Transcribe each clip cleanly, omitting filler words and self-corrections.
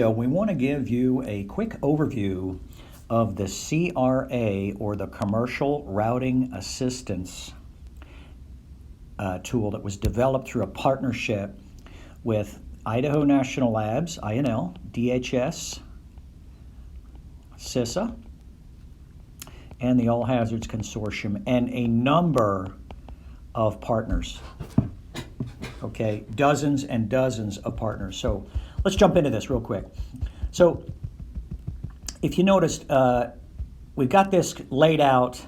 So we want to give you a quick overview of the CRA, or the Commercial Routing Assistance tool that was developed through a partnership with Idaho National Labs, INL, DHS, CISA, and the All Hazards Consortium, and a number of partners. Okay, dozens and dozens of partners. So let's jump into this real quick. So if you noticed, we've got this laid out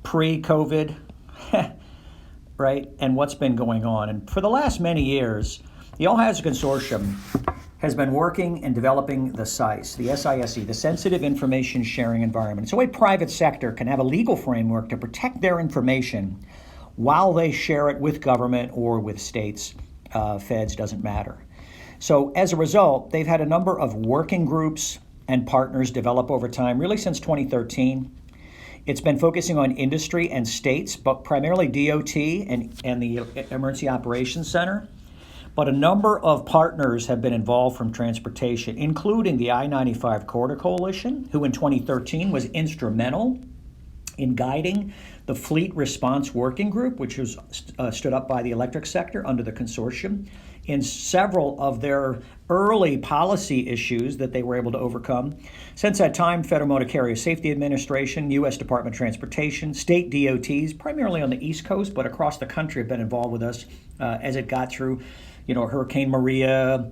pre-COVID, right, and what's been going on. And for the last many years, the All Hazards Consortium has been working and developing the SISE, the SISE, the Sensitive Information Sharing Environment. It's a way private sector can have a legal framework to protect their information while they share it with government or with states, feds, doesn't matter. So as a result, they've had a number of working groups and partners develop over time, really since 2013. It's been focusing on industry and states, but primarily DOT and the Emergency Operations Center. But a number of partners have been involved from transportation, including the I-95 Corridor Coalition, who in 2013 was instrumental in guiding the Fleet Response Working Group, which was stood up by the electric sector under the consortium, in several of their early policy issues that they were able to overcome. Since that time, Federal Motor Carrier Safety Administration, U.S. Department of Transportation, state DOTs, primarily on the East Coast, but across the country, have been involved with us as it got through, Hurricane Maria,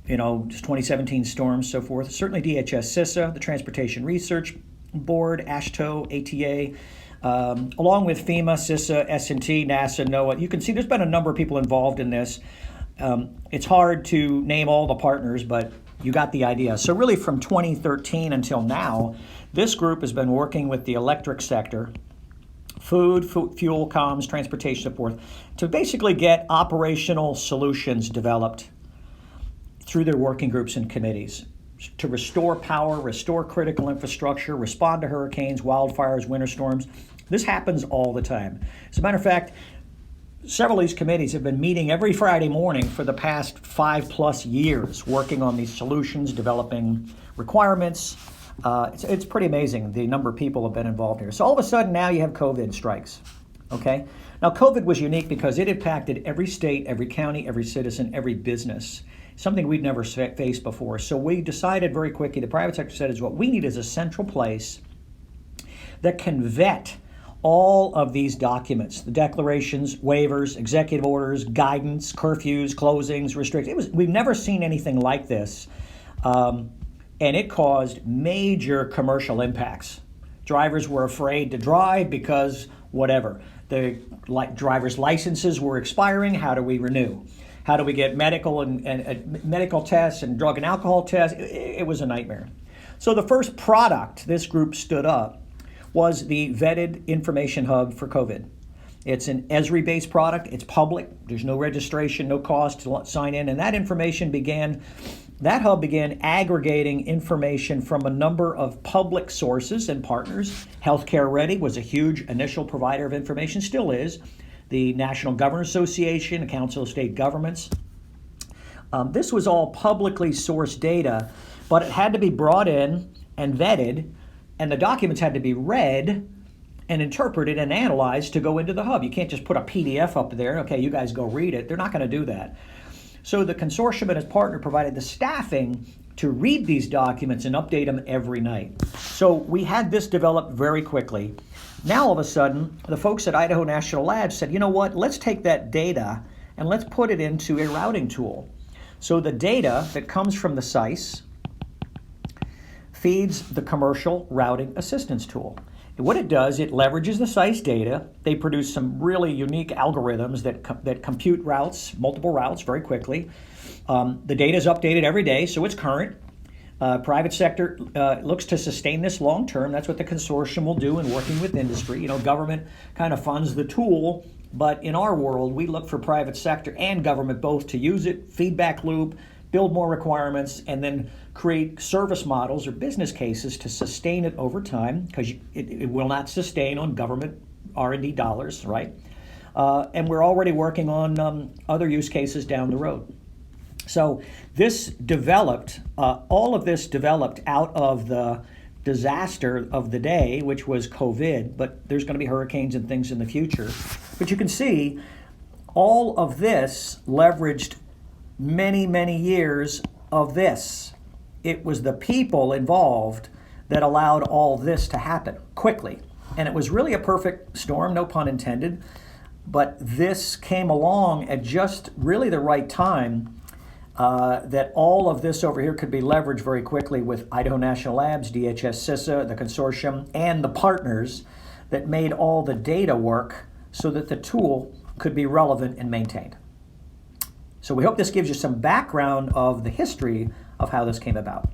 just 2017 storms, so forth. Certainly DHS, CISA, the Transportation Research Board, AASHTO, ATA, along with FEMA, CISA, S&T, NASA, NOAA. You can see there's been a number of people involved in this. It's hard to name all the partners, but you got the idea. So really from 2013 until now, this group has been working with the electric sector, food, fuel, comms, transportation, support, to basically get operational solutions developed through their working groups and committees to restore power, restore critical infrastructure, respond to hurricanes, wildfires, winter storms. This happens all the time. As a matter of fact, several of these committees have been meeting every Friday morning for the past 5+ years, working on these solutions, developing requirements. It's pretty amazing the number of people have been involved here. So all of a sudden now you have COVID strikes, okay? Now COVID was unique because it impacted every state, every county, every citizen, every business, something we'd never faced before. So we decided very quickly, the private sector said, is what we need is a central place that can vet all of these documents, the declarations, waivers, executive orders, guidance, curfews, closings, restrictions. We've never seen anything like this. And it caused major commercial impacts. Drivers were afraid to drive because whatever. The driver's licenses were expiring. How do we renew? How do we get medical and medical tests and drug and alcohol tests? It was a nightmare. So the first product this group stood up was the Vetted Information Hub for COVID. It's an Esri-based product. It's public. There's no registration, no cost to sign in. And that hub began aggregating information from a number of public sources and partners. Healthcare Ready was a huge initial provider of information, still is. The National Governors Association, the Council of State Governments. This was all publicly sourced data, but it had to be brought in and vetted, and the documents had to be read and interpreted and analyzed to go into the hub. You can't just put a PDF up there, okay, you guys go read it. They're not going to do that. So the consortium and its partner provided the staffing to read these documents and update them every night. So we had this developed very quickly. Now all of a sudden, the folks at Idaho National Labs said, you know what, let's take that data and let's put it into a routing tool. So the data that comes from the SISE feeds the Commercial Routing Assistance tool. What it does, it leverages the SISE data. They produce some really unique algorithms that compute routes, multiple routes, very quickly. The data is updated every day, so it's current. Private sector looks to sustain this long term. That's what the consortium will do in working with industry. Government kind of funds the tool, but in our world, we look for private sector and government both to use it, feedback loop, build more requirements, and then create service models or business cases to sustain it over time, because it will not sustain on government R&D dollars, right? And we're already working on other use cases down the road. So this developed, all of this developed out of the disaster of the day, which was COVID, but there's going to be hurricanes and things in the future. But you can see all of this leveraged many, many years of this. It was the people involved that allowed all this to happen quickly. And it was really a perfect storm, no pun intended. But this came along at just really the right time, that all of this over here could be leveraged very quickly with Idaho National Labs, DHS CISA, the consortium, and the partners that made all the data work so that the tool could be relevant and maintained. So we hope this gives you some background of the history of how this came about.